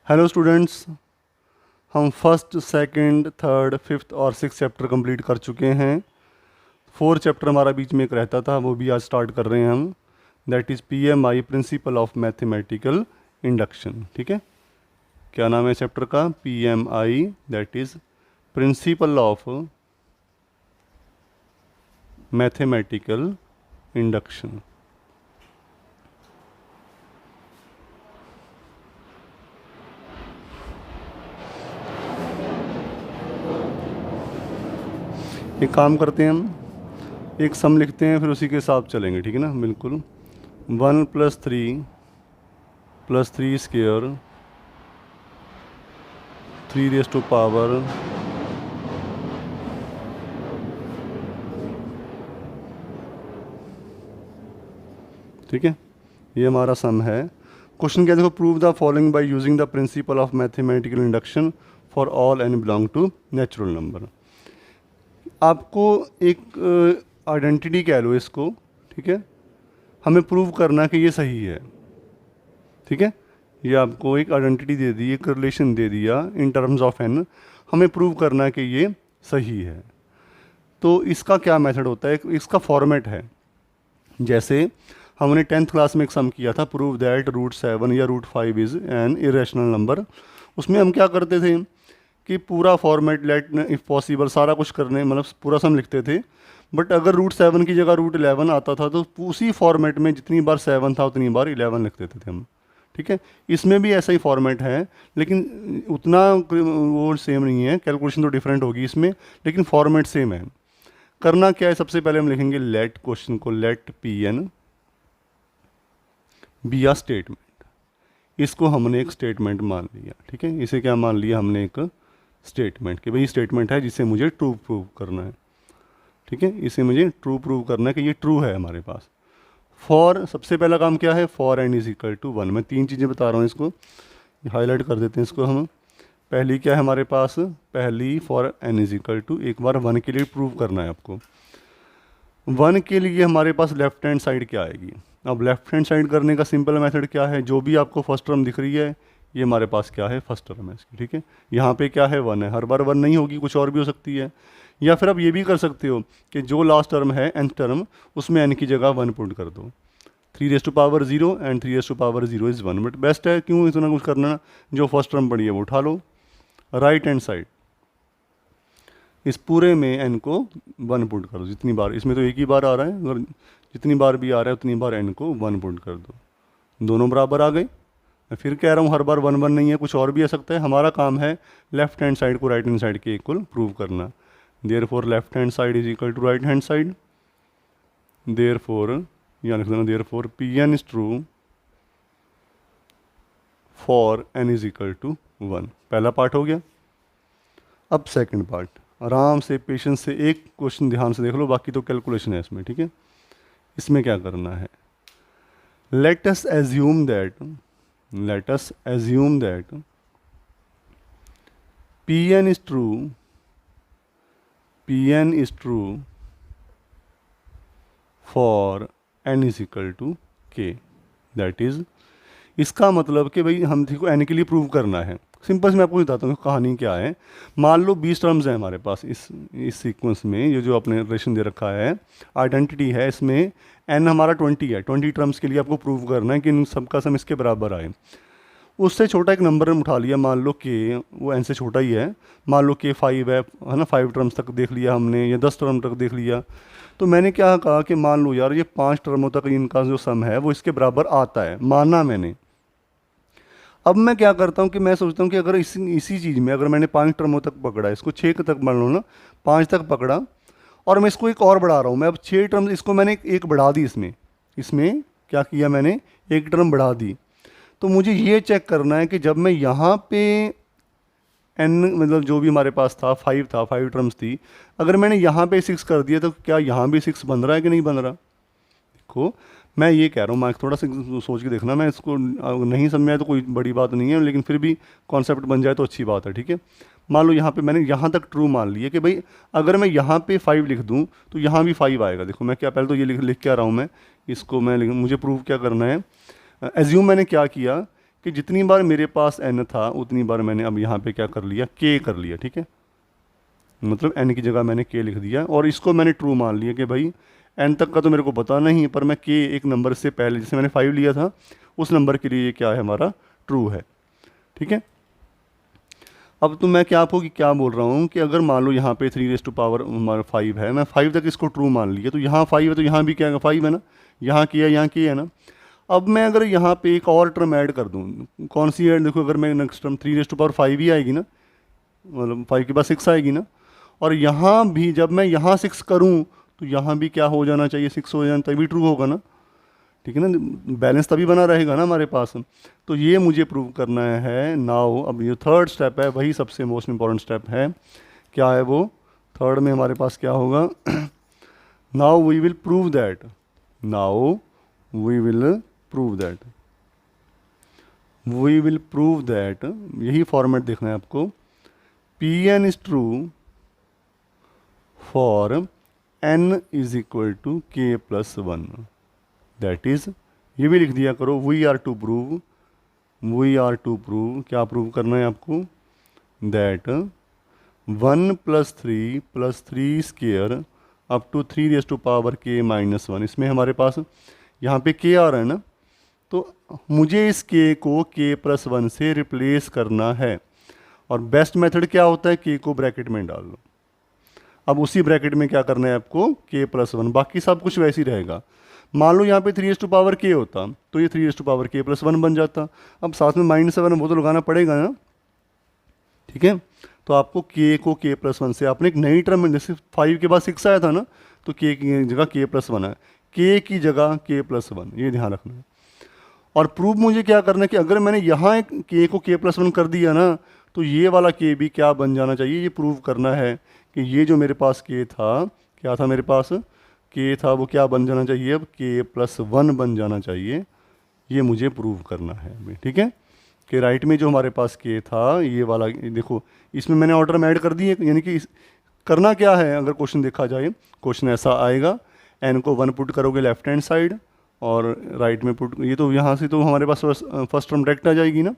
Hello students, हम first second third fifth और six chapter complete कर चुके हैं। फोर्थ चैप्टर हमारा बीच में एक रहता था, वो भी आज स्टार्ट कर रहे हैं हम। That is PMI, principal of mathematical induction. ठीक है, क्या नाम है चैप्टर का? PMI, that is principal of mathematical induction. एक काम करते हैं, हम एक सम लिखते हैं, फिर उसी के साथ चलेंगे। ठीक है ना, बिल्कुल। 1 + 3 स्क्वायर 3⁻⁴। ठीक है, ये हमारा सम है। क्वेश्चन क्या है, देखो, prove the following by using the principle of mathematical induction for all n belong to natural number. आपको एक आइडेंटिटी कह लो इसको। ठीक है, हमें प्रूव करना कि ये सही है। ठीक है, ये आपको एक आइडेंटिटी दे दी, एक रिलेशन दे दिया इन टर्म्स ऑफ एन, हमें प्रूव करना कि ये सही है। तो इसका क्या मेथड होता है, इसका फॉर्मेट है। जैसे हमने 10th क्लास में एक सम किया था, प्रूव दैट √7 या √5 इज़ एन इरेशनल नंबर। उसमें हम क्या करते थे कि पूरा फॉर्मेट, लेट इफ़ पॉसिबल, सारा कुछ करने, मतलब पूरा सम लिखते थे। बट अगर √7 की जगह √11 आता था तो उसी फॉर्मेट में जितनी बार 7 था उतनी बार 11 लिख देते थे हम। ठीक है, इसमें भी ऐसा ही फॉर्मेट है, लेकिन उतना वो सेम नहीं है, कैलकुलेशन तो डिफरेंट होगी इसमें, लेकिन फॉर्मेट सेम है। करना क्या है, सबसे पहले हम लिखेंगे लेट, क्वेश्चन को लेट Pn बी आ स्टेटमेंट। इसको हमने एक स्टेटमेंट मान लिया। ठीक है, इसे क्या मान लिया हमने, एक स्टेटमेंट, कि भाई स्टेटमेंट है जिसे मुझे ट्रू प्रूव करना है। ठीक है, इसे मुझे ट्रू प्रूव करना है कि ये ट्रू है हमारे पास। फॉर, सबसे पहला काम क्या है, for n is equal to 1। मैं 3 चीज़ें बता रहा हूँ, इसको हाईलाइट कर देते हैं इसको हम। पहली क्या है हमारे पास, पहली for n is equal to, एक बार 1 के लिए प्रूव करना है आपको। 1 के लिए हमारे पास लेफ्ट हैंड साइड क्या आएगी। अब लेफ्ट हैंड साइड करने का सिंपल मेथड क्या है, जो भी आपको फर्स्ट टर्म दिख रही है ये हमारे पास क्या है, फर्स्ट टर्म है इसकी। ठीक है, यहाँ पे क्या है, 1 है। हर बार 1 नहीं होगी, कुछ और भी हो सकती है। या फिर आप ये भी कर सकते हो कि जो लास्ट टर्म है nth टर्म, उसमें n की जगह 1 पुट कर दो। 3⁻0 एंड 3⁻0 इज़ 1। बट बेस्ट है, क्यों इतना कुछ करना, जो फर्स्ट टर्म पड़ी है वो उठा लो। राइट हैंड साइड, इस पूरे में n को 1 पुट कर दो जितनी बार, इसमें तो एक ही बार आ रहा है, अगर जितनी बार भी आ रहा है उतनी बार n को 1 पुट कर दो। दोनों बराबर आ गए। मैं फिर कह रहा हूँ, हर बार 1 1 नहीं है, कुछ और भी आ सकता है। हमारा काम है लेफ्ट हैंड साइड को राइट हैंड साइड के इक्वल प्रूव करना। Therefore left hand side is equal to right hand side. Therefore, यहाँ लिख देना, therefore Pn is true for n is equal to 1। पहला पार्ट हो गया। अब सेकंड पार्ट, आराम से पेशेंस से एक क्वेश्चन ध्यान से देख लो, बाकी तो कैलकुलेशन है इसमें। ठीक है, इसमें क्या करना है, late us assume that Pn is true for n is equal to k। That is, इसका मतलब कि भाई हम को n के लिए प्रूव करना है। सिंपल से मैं आपको बताता हूँ कहानी क्या है। मान लो 20 टर्म्स हैं हमारे पास इस सीक्वेंस में, ये जो आपने रिलेशन दे रखा है, आइडेंटिटी है, इसमें n हमारा 20 है। 20 टर्म्स के लिए आपको प्रूव करना है कि इन सबका सम इसके बराबर आए। उससे छोटा एक नंबर उठा लिया, मान लो k, वो n से छोटा ही है, मान लो k 5 है ना। 5 टर्म्स तक देख लिया हमने, या 10 टर्म तक देख लिया। तो मैंने क्या कहा कि मान लो यार ये 5 टर्मों तक इनका जो सम है वो इसके बराबर आता है, माना मैंने। अब मैं क्या करता हूँ कि मैं सोचता हूँ कि अगर इसी चीज़ में अगर मैंने 5 टर्मों तक पकड़ा, इसको 6 तक मान लो ना, 5 तक पकड़ा, और मैं इसको एक और बढ़ा रहा हूँ। मैं अब 6 टर्म, इसको मैंने एक बढ़ा दी, इसमें क्या किया मैंने, एक टर्म बढ़ा दी। तो मुझे ये चेक करना है कि जब मैं यहाँ पे n, मतलब जो भी हमारे पास था 5 था, 5 टर्म्स थी, अगर मैंने यहाँ पे 6 कर दिया तो क्या यहाँ भी 6 बन रहा है कि नहीं बन रहा। देखो, मैं ये कह रहा हूँ, मैं थोड़ा सा सोच के देखना, मैं इसको नहीं समझा तो कोई बड़ी बात नहीं है, लेकिन फिर भी कॉन्सेप्ट बन जाए तो अच्छी बात है। ठीक है, मान लो यहाँ पे मैंने यहाँ तक ट्रू मान लिया कि भाई अगर मैं यहाँ पे 5 लिख दूँ तो यहाँ भी 5 आएगा। देखो मैं क्या, पहले तो ये लिख क्या रहा हूँ मैं, इसको मैं मुझे प्रूव क्या करना है। एज्यूम मैंने क्या किया कि जितनी बार मेरे पास n था उतनी बार मैंने अब यहाँ पे क्या कर लिया, k कर लिया, ठीक है। मतलब n की जगह मैंने k लिख दिया और इसको मैंने ट्रू मान लिया कि भाई n तक का तो मेरे को पता नहीं, पर मैं k एक नंबर से पहले, जैसे मैंने 5 लिया था, उस नंबर के लिए ये क्या है, हमारा ट्रू है, ठीक है। अब तो मैं क्या आपको क्या बोल रहा हूँ कि अगर मान लो यहाँ पे 3 रेज़ टू पावर हमारा 5 है, मैं 5 तक इसको ट्रू मान लिया, तो यहाँ 5 है तो यहाँ भी क्या है, 5 है ना, यहाँ किया, यहाँ किया है ना। अब मैं अगर यहाँ पे एक और टर्म ऐड कर दूँ, कौन सी ऐड, देखो अगर मैं next term 3 raise to power 5 ही आएगी ना, मतलब 5 के बाद 6 आएगी ना, और यहाँ भी जब मैं यहाँ 6 करूँ तो यहाँ भी क्या हो जाना चाहिए, 6 हो जाना, तभी ट्रू होगा ना, ठीक है ना, बैलेंस तभी बना रहेगा ना हमारे पास। तो ये मुझे प्रूव करना है। नाउ अब ये थर्ड स्टेप है, वही सबसे मोस्ट इंपॉर्टेंट स्टेप है। क्या है वो, थर्ड में हमारे पास क्या होगा, now we will prove that, now we will prove that, we will prove that, यही फॉर्मेट देखना है आपको, p n is true for n is equal to k plus 1, that is, ये भी लिख दिया करो, we are to prove, we are to prove, क्या प्रूव करना है आपको, that 1 plus three square up to 3 raise to power k minus 1, इसमें हमारे पास यहाँ पे k आ रहा है ना, तो मुझे इस k को k प्लस 1 से रिप्लेस करना है। और बेस्ट मेथड क्या होता है, k को ब्रैकेट में डाल लो। अब उसी ब्रैकेट में क्या करना है आपको, k प्लस 1, बाकी सब कुछ वैसे ही रहेगा। मान लो यहाँ पे 3 रेज़ टू पावर k होता तो ये 3 raise to power k plus 1 बन जाता। अब साथ में -7 वो तो लगाना पड़ेगा ना, ठीक है। तो आपको k को k प्लस 1 से आपने एक नई टर्म, जैसे 5 के बाद 6 आया था ना, तो k की जगह k प्लस 1 है, k की जगह k प्लस 1, ये ध्यान रखना है। और प्रूफ मुझे क्या करना है कि अगर मैंने यहाँ एक k को k प्लस 1 कर दिया ना, तो ये वाला k भी क्या बन जाना चाहिए, ये प्रूव करना है कि ये जो मेरे पास k था, क्या था मेरे पास k था, वो क्या बन जाना चाहिए, अब k प्लस 1 बन जाना चाहिए। ये मुझे प्रूव करना है अभी, ठीक है, कि राइट में जो हमारे पास k था, ये वाला देखो, इसमें मैंने ऑर्डर में ऐड कर दिए, यानी कि करना क्या है, अगर क्वेश्चन देखा जाए, क्वेश्चन ऐसा आएगा, n को 1 पुट करोगे लेफ्ट हैंड साइड और राइट में पुट, ये तो यहाँ से तो हमारे पास फर्स्ट टर्म डायरेक्ट आ जाएगी ना,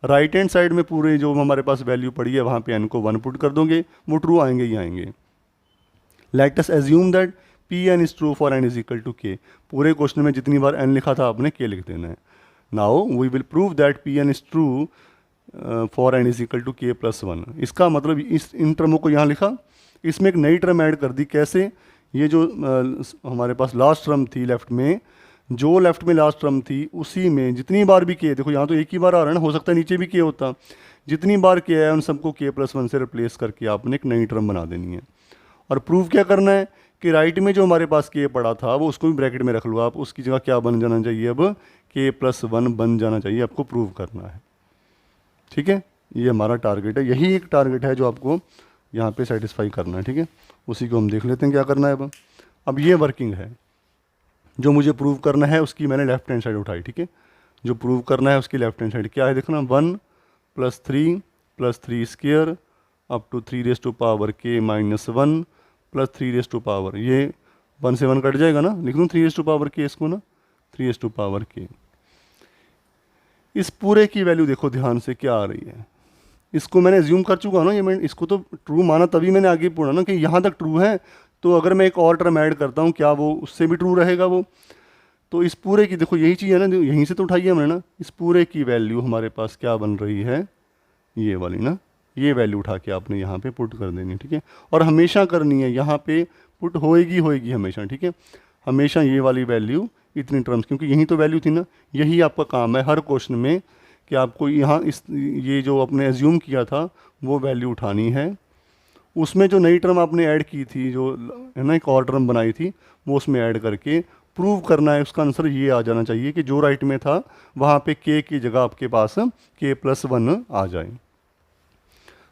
राइट हैंड साइड में पूरे जो हमारे पास वैल्यू पड़ी है वहाँ पे n को 1 पुट कर दोगे, वो ट्रू आएंगे ही आएंगे। Let us assume that P n is true for n is equal to k, पूरे क्वेश्चन में जितनी बार n लिखा था आपने k लिख देना है। Now we will prove that P n is true for n is equal to k plus 1। इसका मतलब इस इन टर्मों को यहाँ लिखा, इसमें एक नई टर्म ऐड कर दी, कैसे, ये जो हमारे पास लास्ट टर्म थी लेफ्ट में, जो लेफ्ट में लास्ट टर्म थी उसी में जितनी बार भी k, देखो यहाँ तो एक ही बार आ रहा है ना, हो सकता है नीचे भी k होता, जितनी बार k है उन सबको k प्लस 1 से रिप्लेस करके आपने एक नई टर्म बना देनी है। और प्रूफ क्या करना है कि राइट में जो हमारे पास k पड़ा था वो उसको भी ब्रैकेट में रख लो आप, उसकी जगह क्या बन जाना चाहिए, अब k प्लस 1 बन जाना चाहिए, आपको प्रूव करना है, ठीक है। ये हमारा टारगेट है, यही एक टारगेट है जो आपको यहाँ पे सेटिस्फाई करना है, ठीक है। उसी को हम देख लेते हैं क्या करना है। अब ये वर्किंग है, जो मुझे प्रूव करना है उसकी मैंने लेफ्ट हैंड साइड उठाई, ठीक है। जो प्रूव करना है उसकी लेफ्ट हैंड साइड क्या है, देखना, 1 plus 3 square up to 3 raise to power k minus 1 plus 3 raise to power, ये 1 से 1 कट जाएगा ना, लिख दूँ 3 रेज़ टू पावर k इसको ना, 3 रेज़ टू पावर k। इस पूरे की वैल्यू देखो ध्यान से क्या आ रही है, इसको मैंने एज्यूम कर चुका ना, ये मैं इसको तो ट्रू माना तभी मैंने आगे पढ़ा ना कि यहाँ तक ट्रू है, तो अगर मैं एक और टर्म ऐड करता हूँ क्या वो उससे भी ट्रू रहेगा वो। तो इस पूरे की देखो यही चीज़ है ना, यहीं से तो उठाई है हमने ना, इस पूरे की वैल्यू हमारे पास क्या बन रही है, ये वाली ना, ये वैल्यू उठा के आपने यहाँ पे पुट कर देनी, ठीक है। और हमेशा करनी है, यहाँ पे पुट होएगी हमेशा, ठीक है, हमेशा ये वाली वैल्यू इतनी टर्म्स, क्योंकि यही तो वैल्यू थी ना, यही आपका काम है हर क्वेश्चन में कि आपको यहाँ ये जो आपने एज्यूम किया था वो वैल्यू उठानी है, उसमें जो नई टर्म आपने ऐड की थी, जो है ना एक और टर्म बनाई थी, वो उसमें ऐड करके प्रूव करना है। उसका आंसर ये आ जाना चाहिए कि जो राइट में था वहाँ पे k की जगह आपके पास k प्लस 1 आ जाए।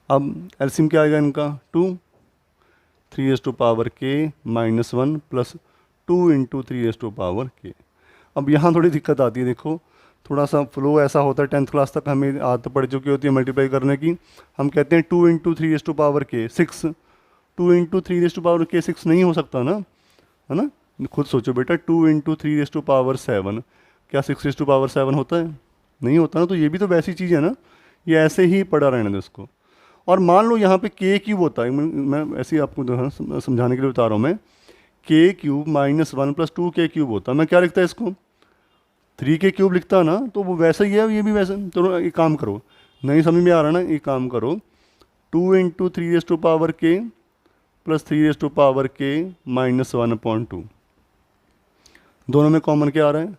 अब एलसीएम क्या आएगा इनका, 2, 3 raise to power k minus 1 plus 2 into 3 raise to power k। अब यहाँ थोड़ी दिक्कत आती है, देखो थोड़ा सा फ्लो ऐसा होता है, 10th क्लास तक हमें आदत पड़ चुकी होती है मल्टीप्लाई करने की। हम कहते हैं 2 into 3 raise to power k 6, 2 into 3 raise to power k 6 नहीं हो सकता ना, है ना, खुद सोचो बेटा, 2 इंटू 3 रेज़ टू पावर 7, क्या 6 रेज़ टू पावर 7 होता है, नहीं होता ना, तो ये भी तो वैसी चीज़ है ना, ये ऐसे ही पड़ा रहने दो इसको। और मान लो यहाँ पे के क्यूब होता है, मैं ऐसे ही आपको समझाने के लिए बता रहा हूँ मैं, के क्यूब माइनस 1 प्लस 2 के क्यूब होता, मैं क्या लिखता है इसको 3 के क्यूब लिखता ना, तो वो वैसा ही है, ये भी वैसा। तो एक काम करो, नहीं समझ में आ रहा ना, एक काम करो 2 इंटू 3 प्लस 3 माइनस 1/2, दोनों में कॉमन क्या आ रहा है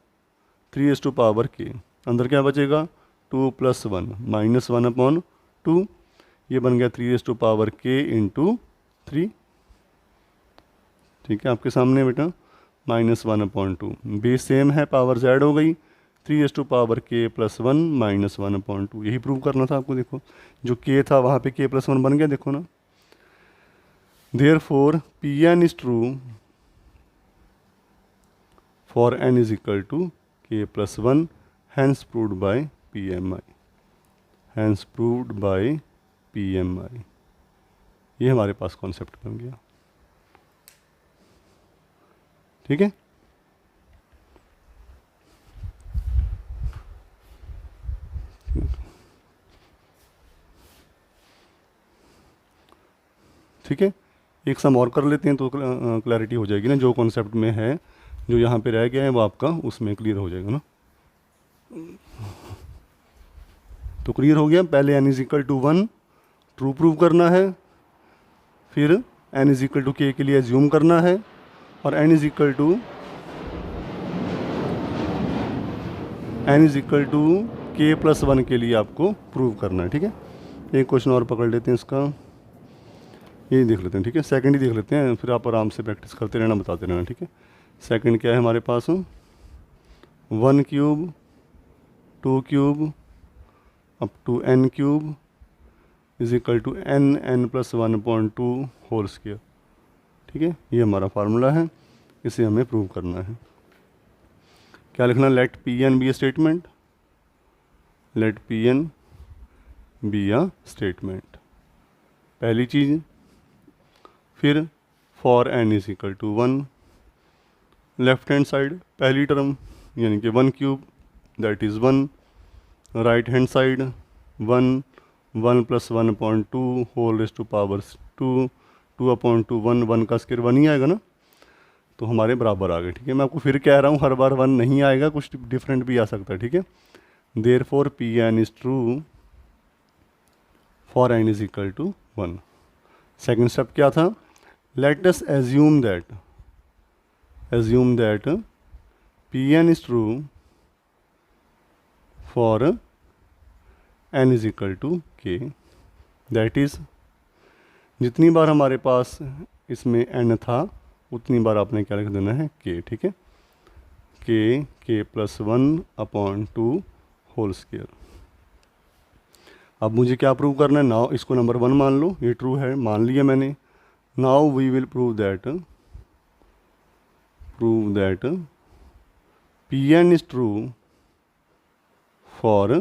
3 अंदर क्या बचेगा 2 प्लस 1 माइनस 1/2, ये बन गया 3 इंटू 3, ठीक है आपके सामने बेटा, माइनस 1/2, बेस सेम है, पावर ऐड हो गई, 3 प्लस 1 माइनस 1/2, यही प्रूव करना था आपको। देखो जो के था वहाँ पे के प्लस 1 बन गया, देखो ना। Therefore P n is true for n is equal to k plus 1, hence proved by P M I, hence proved by P M I, ये हमारे पास कॉन्सेप्ट बन गया, ठीक है। ठीक है, एक सम और कर लेते हैं तो क्लैरिटी हो जाएगी ना, जो कॉन्सेप्ट में है, जो यहाँ पे रह गया है वो आपका उसमें क्लियर हो जाएगा ना। तो क्लियर हो गया, पहले n is equal to 1 true prove करना है, फिर n इज इक्वल टू के लिए एज्यूम करना है, और n is equal to k plus 1 के लिए आपको प्रूव करना है, ठीक है। एक क्वेश्चन और पकड़ लेते हैं इसका, ये देख लेते हैं, ठीक है, सेकंड ही देख लेते हैं, फिर आप आराम से प्रैक्टिस करते रहना, बताते रहना, ठीक है। सेकंड क्या है हमारे पास 1 cube 2 cube up to n cube is equal to n plus 1/2 whole square, ठीक है, ये हमारा फार्मूला है, इसे हमें प्रूव करना है। क्या लिखना, let P n be a statement, let P n be a statement, पहली चीज़। फिर for n is equal to 1, left hand side पहली टर्म यानी कि 1 cube that is 1, right hand side 1 plus 1/2 whole raise to power 2 1 1 का square 1 ही आएगा ना, तो हमारे बराबर आ गए, ठीक है। मैं आपको फिर कह रहा हूँ, हर बार 1 नहीं आएगा, कुछ डिफरेंट भी आ सकता है, ठीक है। Therefore P n is true for n is equal to 1। Second step क्या था, let us assume that P n is true for n is equal to k, that is जितनी बार हमारे पास इसमें n था उतनी बार आपने क्या लिख देना है k, ठीक है, के प्लस 1/2 होल स्क्वायर। अब मुझे क्या प्रूव करना है, नाउ इसको नंबर 1 मान लो, ये ट्रू है, मान लिया मैंने। Now we will prove that P n is true for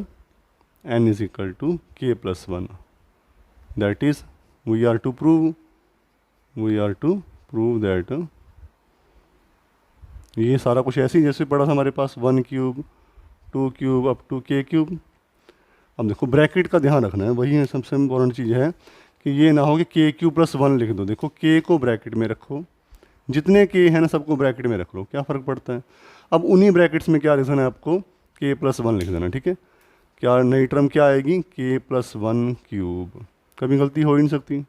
n is equal to k plus 1, that is we are to prove that, ये सारा कुछ ऐसे ही जैसे पड़ा था हमारे पास, 1 cube 2 cube up to k cube. अब देखो ब्रैकेट का ध्यान रखना है, वही सबसे इम्पोर्टेंट चीज़ है कि ये ना हो कि के क्यूब प्लस 1 लिख दो। देखो के को ब्रैकेट में रखो, जितने के हैं ना सबको ब्रैकेट में रख लो, क्या फ़र्क पड़ता है। अब उन्हीं ब्रैकेट्स में क्या लिखना है आपको, के प्लस 1 लिख देना, ठीक है। क्या नई टर्म क्या आएगी, के प्लस 1 क्यूब, कभी गलती हो ही नहीं सकती।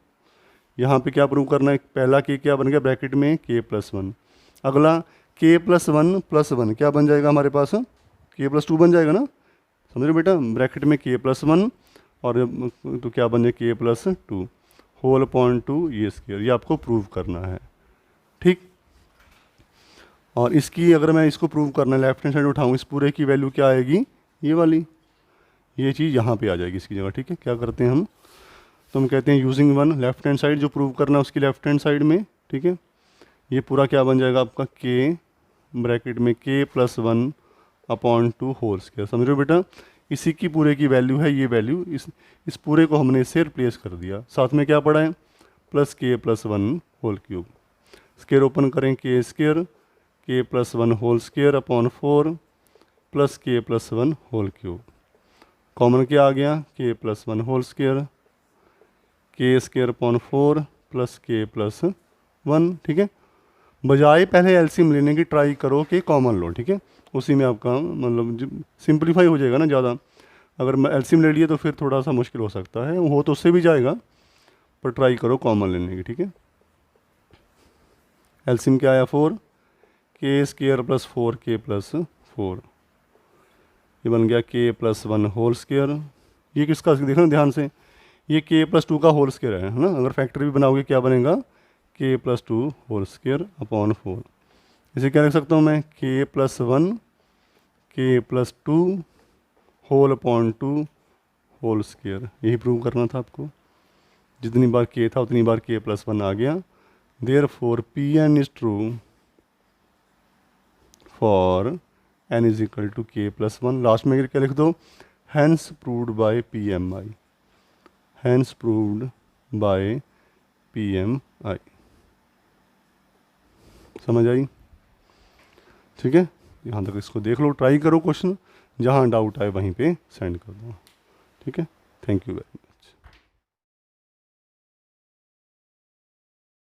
यहाँ पे क्या प्रूव करना है, पहला के क्या बन गया ब्रैकेट में के प्लस 1, अगला के प्लस 1 क्या बन जाएगा हमारे पास, के प्लस 2 बन जाएगा ना, समझ रहे बेटा, ब्रैकेट में के प्लस 1 और तो क्या बन जाए के प्लस 2 होल अपॉन 2 ये स्क्वायर, ये आपको प्रूव करना है, ठीक। और इसकी अगर मैं इसको प्रूव करना है, लेफ्ट हैंड साइड उठाऊँ, इस पूरे की वैल्यू क्या आएगी, ये वाली, ये चीज़ यहाँ पे आ जाएगी इसकी जगह, ठीक है। क्या करते हैं हम, तो हम कहते हैं यूजिंग 1, लेफ्ट हैंड साइड जो प्रूव करना है उसकी लेफ्ट हैंड साइड में, ठीक है। ये पूरा क्या बन जाएगा आपका, के ब्रैकेट में के प्लस 1/2 होल स्क्वायर, समझ रहे हो बेटा। इसी की पूरे की वैल्यू है ये वैल्यू, इस पूरे को हमने इससे रिप्लेस कर दिया। साथ में क्या पड़ा है, plus k plus 1 whole cube, square open करें, k plus 1 whole square upon 4 plus k plus 1 whole cube, common क्या आ गया, k plus one whole square, k square upon 4 plus k plus 1, ठीक है। बजाय पहले एलसीएम लेने की ट्राई करो कि कॉमन लो, ठीक है। उसी में आपका मतलब सिंप्लीफाई हो जाएगा ना ज़्यादा। अगर एलसीएम ले लिए तो फिर थोड़ा सा मुश्किल हो सकता है, हो तो उससे भी जाएगा, पर ट्राई करो कॉमन लेने की, ठीक है। एलसीएम क्या आया 4, के स्क्वायर प्लस 4 के प्लस 4, ये बन गया के प्लस 1 होल स्क्वायर। ये किसका देखना ध्यान से, ये के प्लस 2 का होल स्क्वायर है ना। अगर फैक्टर भी बनाओगे क्या बनेगा, के प्लस 2 होल स्क्वायर अपॉन 4। इसे क्या लिख सकता हूँ मैं, के plus 1 k plus 2 whole upon 2 whole square. यही प्रूव करना था आपको। जितनी बार के था उतनी बार के प्लस 1 आ गया। Therefore P n is true for n is equal to k plus 1। Last में क्या लिख दो, hence proved by P M I, hence proved by P M I. समझ आई, ठीक है। यहाँ तक इसको देख लो, ट्राई करो क्वेश्चन, जहाँ डाउट आए वहीं पे सेंड कर दो, ठीक है। Thank you very much.